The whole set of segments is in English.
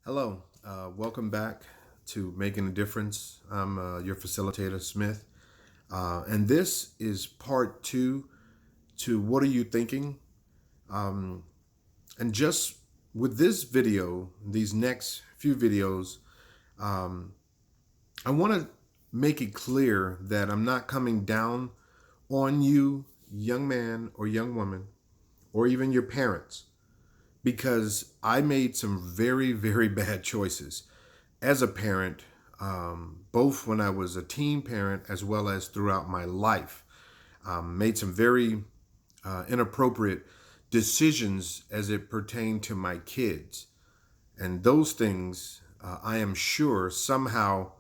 Hello, welcome back to Making a Difference. I'm your facilitator, Smith, and this is part two to What Are You Thinking? Um, and just with this video, these next few videos, um, I want to make it clear that I'm not coming down on you, young man or young woman, or even your parents, because I made some very, very bad choices as a parent, both when I was a teen parent as well as throughout my life. Made some very inappropriate decisions as it pertained to my kids. And those things, I am sure, somehow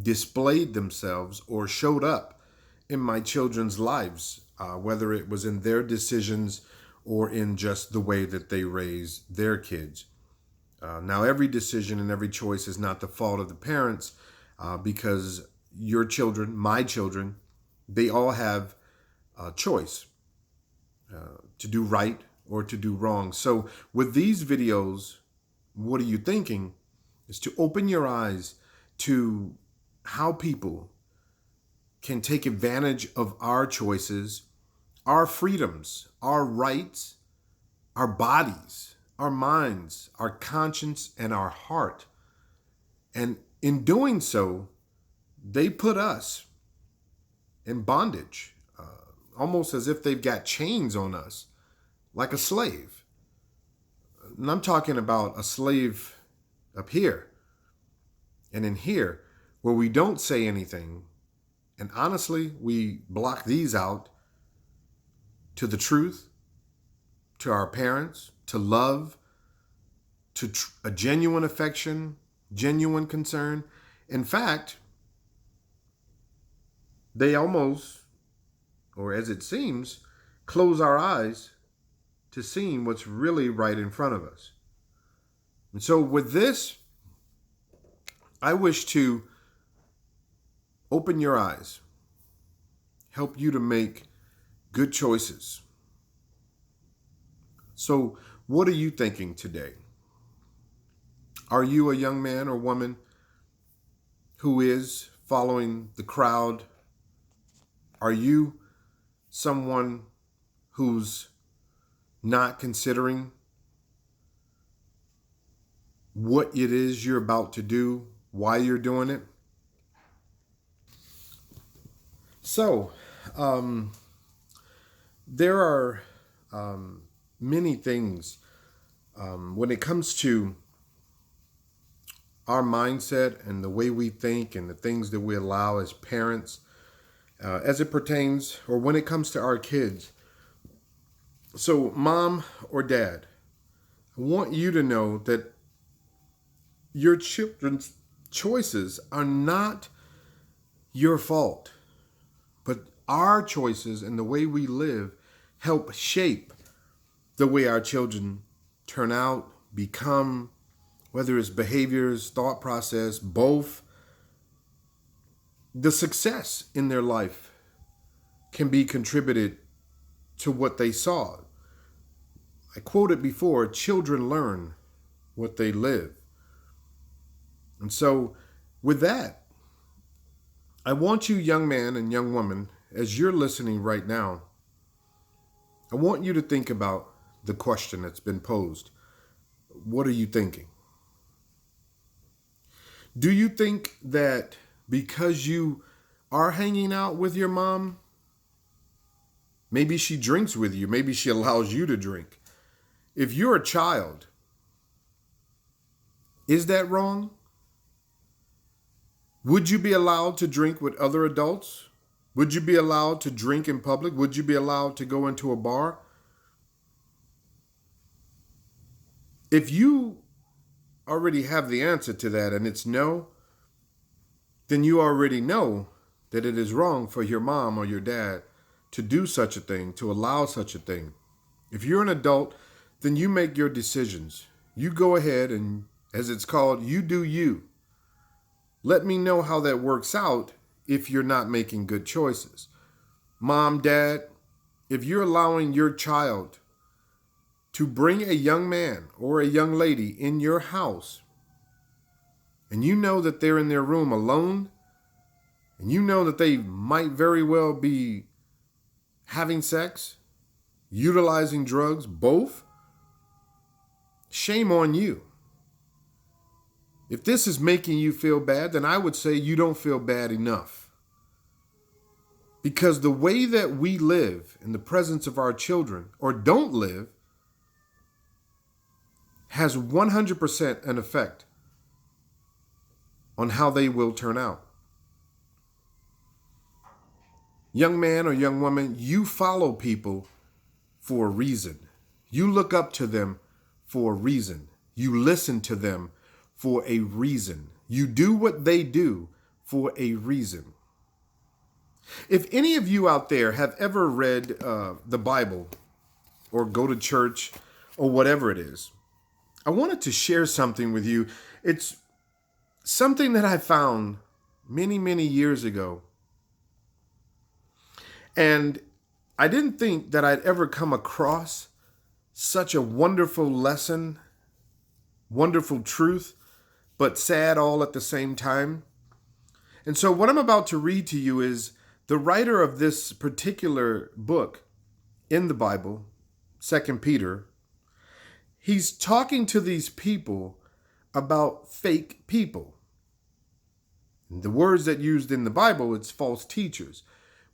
displayed themselves or showed up in my children's lives, whether it was in their decisions or in just the way that they raise their kids. Now, every decision and every choice is not the fault of the parents, because your children, my children, they all have a choice to do right or to do wrong. So, with these videos, what are you thinking? Is to open your eyes to how people can take advantage of our choices, our freedoms, our rights, our bodies, our minds, our conscience, and our heart. And in doing so, they put us in bondage, almost as if they've got chains on us, like a slave. And I'm talking about a slave up here and in here, where we don't say anything. And honestly, we block these out to the truth, to our parents, to love, to a genuine affection, genuine concern. In fact, they almost, or as it seems, close our eyes to seeing what's really right in front of us. And so, with this, I wish to open your eyes, help you to make good choices. So, what are you thinking today? Are you a young man or woman who is following the crowd? Are you someone who's not considering what it is you're about to do, why you're doing it? So, there are many things when it comes to our mindset and the way we think and the things that we allow as parents, as it pertains or when it comes to our kids. So, mom or dad, I want you to know that your children's choices are not your fault, but our choices and the way we live help shape the way our children turn out, become, whether it's behaviors, thought process, both. The success in their life can be contributed to what they saw. I quoted before, children learn what they live. And so, with that, I want you, young man and young woman, as you're listening right now, I want you to think about the question that's been posed. What are you thinking? Do you think that because you are hanging out with your mom, maybe she drinks with you, maybe she allows you to drink? If you're a child, is that wrong? Would you be allowed to drink with other adults? Would you be allowed to drink in public? Would you be allowed to go into a bar? If you already have the answer to that and it's no, then you already know that it is wrong for your mom or your dad to do such a thing, to allow such a thing. If you're an adult, then you make your decisions. You go ahead and, as it's called, you do you. Let me know how that works out if you're not making good choices. Mom, dad, if you're allowing your child to bring a young man or a young lady in your house and you know that they're in their room alone, and you know that they might very well be having sex, utilizing drugs, both, shame on you. If this is making you feel bad, then I would say you don't feel bad enough. Because the way that we live in the presence of our children, or don't live, has 100% an effect on how they will turn out. Young man or young woman, you follow people for a reason. You look up to them for a reason. You listen to them for a reason. You do what they do for a reason. If any of you out there have ever read the Bible or go to church or whatever it is, I wanted to share something with you. It's something that I found many, many years ago. And I didn't think that I'd ever come across such a wonderful lesson, wonderful truth, but sad all at the same time. And so what I'm about to read to you is the writer of this particular book in the Bible, 2 Peter. He's talking to these people about fake people. The words that used in the Bible, it's false teachers.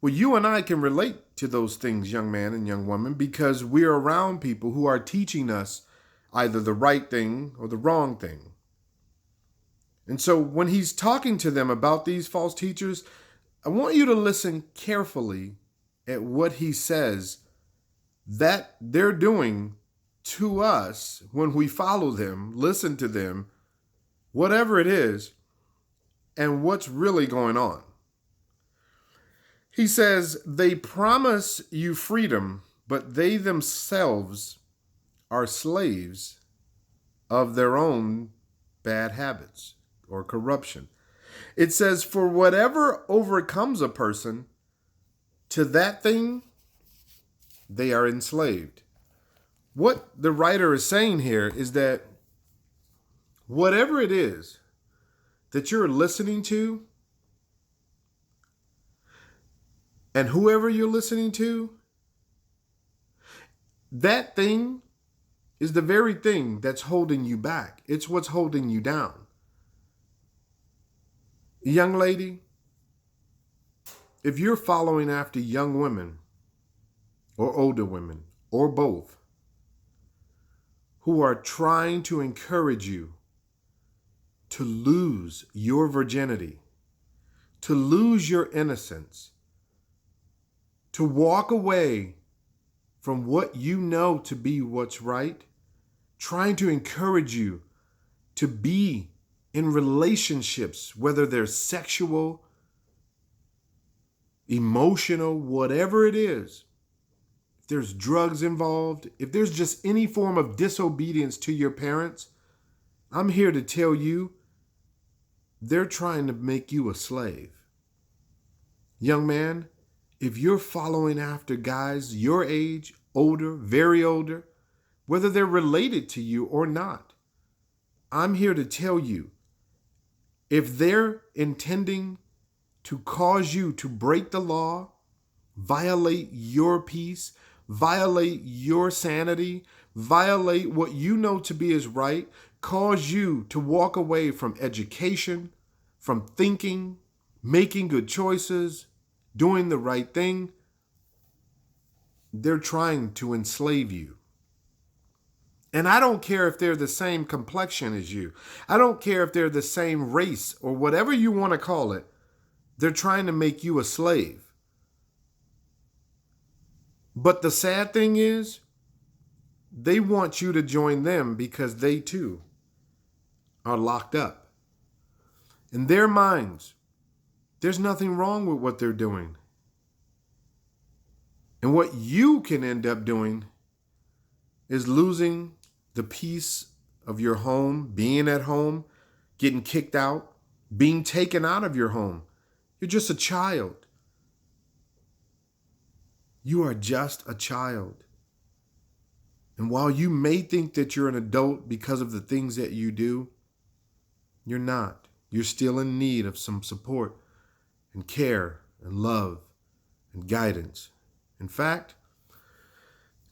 Well, you and I can relate to those things, young man and young woman, because we're around people who are teaching us either the right thing or the wrong thing. And so when he's talking to them about these false teachers, I want you to listen carefully at what he says that they're doing to us when we follow them, listen to them, whatever it is, and what's really going on. He says, they promise you freedom, but they themselves are slaves of their own bad habits or corruption. It says, for whatever overcomes a person, to that thing, they are enslaved. What the writer is saying here is that whatever it is that you're listening to, and whoever you're listening to, that thing is the very thing that's holding you back. It's what's holding you down. Young lady, if you're following after young women or older women or both who are trying to encourage you to lose your virginity, to lose your innocence, to walk away from what you know to be what's right, trying to encourage you to be in relationships, whether they're sexual, emotional, whatever it is. If there's drugs involved, if there's just any form of disobedience to your parents, I'm here to tell you, they're trying to make you a slave. Young man, if you're following after guys your age, older, very older, whether they're related to you or not, I'm here to tell you, if they're intending to cause you to break the law, violate your peace, violate your sanity, violate what you know to be is right, cause you to walk away from education, from thinking, making good choices, doing the right thing, they're trying to enslave you. And I don't care if they're the same complexion as you. I don't care if they're the same race or whatever you want to call it. They're trying to make you a slave. But the sad thing is, they want you to join them because they too are locked up. In their minds, there's nothing wrong with what they're doing. And what you can end up doing is losing the peace of your home, being at home, getting kicked out, being taken out of your home. You're just a child. You are just a child. And while you may think that you're an adult because of the things that you do, You're not. You're still in need of some support and care and love and guidance. In fact,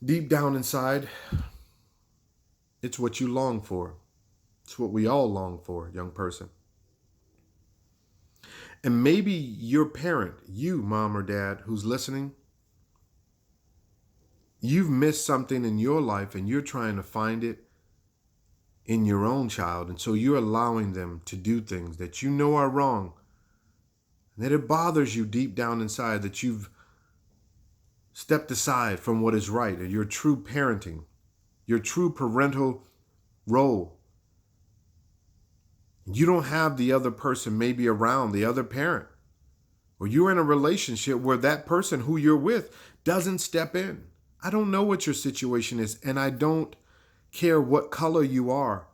deep down inside, it's what you long for. It's what we all long for, young person. And maybe your parent, you, mom or dad, who's listening, you've missed something in your life and you're trying to find it in your own child. And so you're allowing them to do things that you know are wrong, and that it bothers you deep down inside that you've stepped aside from what is right and your true parenting, your true parental role. You don't have the other person maybe around, the other parent, or you're in a relationship where that person who you're with doesn't step in. I don't know what your situation is, and I don't care what color you are.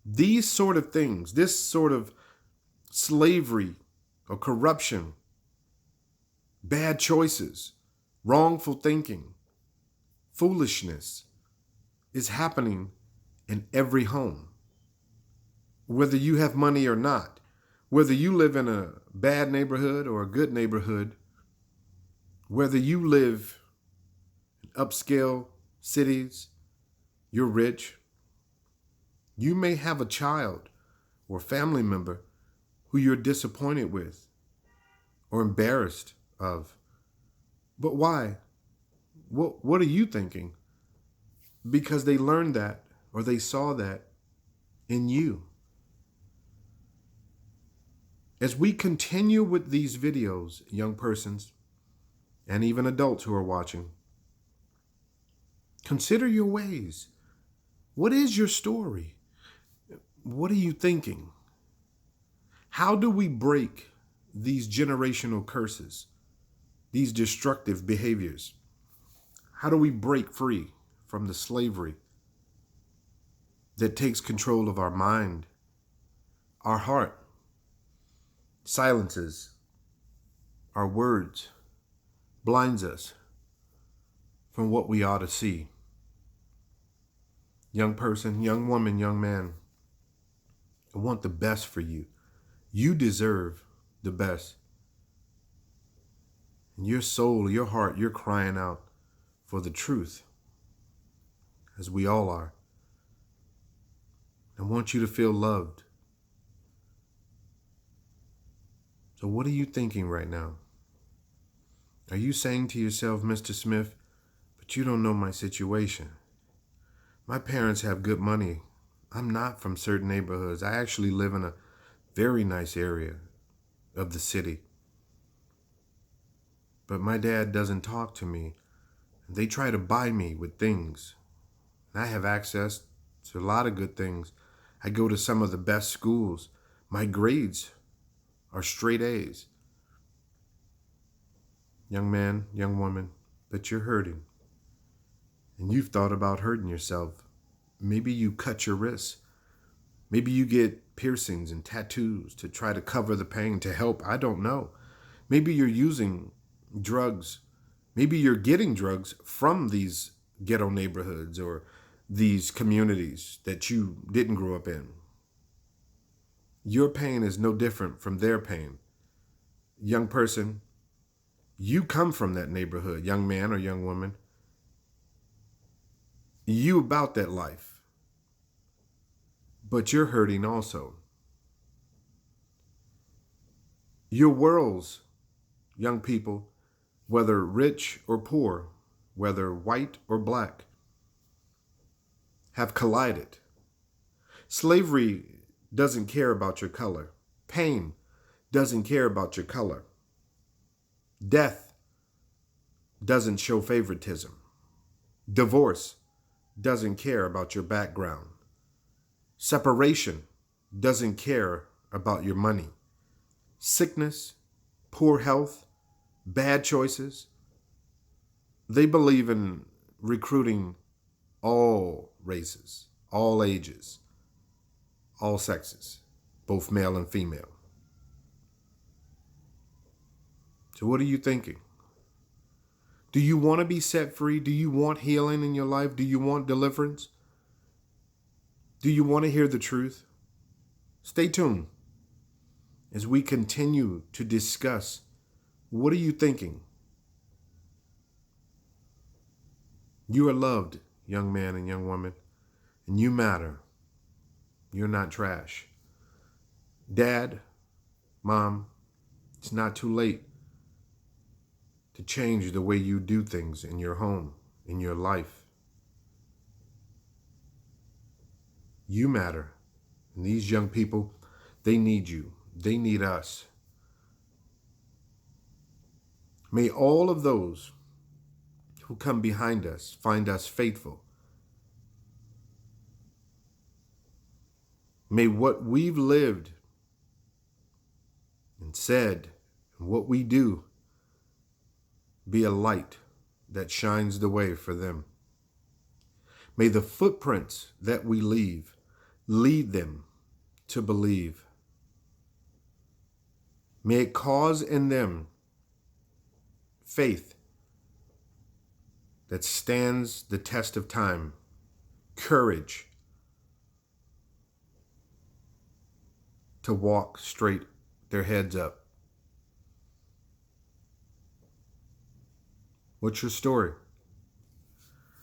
These sort of things, this sort of slavery or corruption, bad choices, wrongful thinking, foolishness is happening in every home. Whether you have money or not, whether you live in a bad neighborhood or a good neighborhood, whether you live in upscale cities, you're rich, you may have a child or family member who you're disappointed with or embarrassed of. But why? What are you thinking? Because they learned that or they saw that in you. As we continue with these videos, young persons, and even adults who are watching, consider your ways. What is your story? What are you thinking? How do we break these generational curses, these destructive behaviors? How do we break free from the slavery that takes control of our mind, our heart, silences our words, blinds us from what we ought to see? Young person, young woman, young man, I want the best for you. You deserve the best. And your soul, your heart, you're crying out for the truth, as we all are. I want you to feel loved. So what are you thinking right now? Are you saying to yourself, Mr. Smith, but you don't know my situation? My parents have good money. I'm not from certain neighborhoods. I actually live in a very nice area of the city. But my dad doesn't talk to me. They try to buy me with things. I have access to a lot of good things. I go to some of the best schools. My grades are straight A's. Young man, young woman, but you're hurting. And you've thought about hurting yourself. Maybe you cut your wrists. Maybe you get piercings and tattoos to try to cover the pain, to help. I don't know. Maybe you're using drugs. Maybe you're getting drugs from these ghetto neighborhoods or these communities that you didn't grow up in. Your pain is no different from their pain. Young person, you come from that neighborhood, young man or young woman. You about that life. But you're hurting also. Your worlds, young people, whether rich or poor, whether white or black, have collided. Slavery doesn't care about your color. Pain doesn't care about your color. Death doesn't show favoritism. Divorce doesn't care about your background. Separation doesn't care about your money. Sickness, poor health, bad choices, they believe in recruiting all races, all ages, all sexes, both male and female. So what are you thinking? Do you want to be set free? Do you want healing in your life? Do you want deliverance? Do you want to hear the truth? Stay tuned as we continue to discuss, what are you thinking? You are loved, young man and young woman, and you matter. You're not trash. Dad, Mom, it's not too late to change the way you do things in your home, in your life. You matter. And these young people, they need you. They need us. May all of those who come behind us find us faithful. May what we've lived and said and what we do be a light that shines the way for them. May the footprints that we leave lead them to believe. May it cause in them faith that stands the test of time, courage to walk straight, their heads up. What's your story?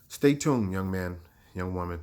Stay tuned, young man, young woman.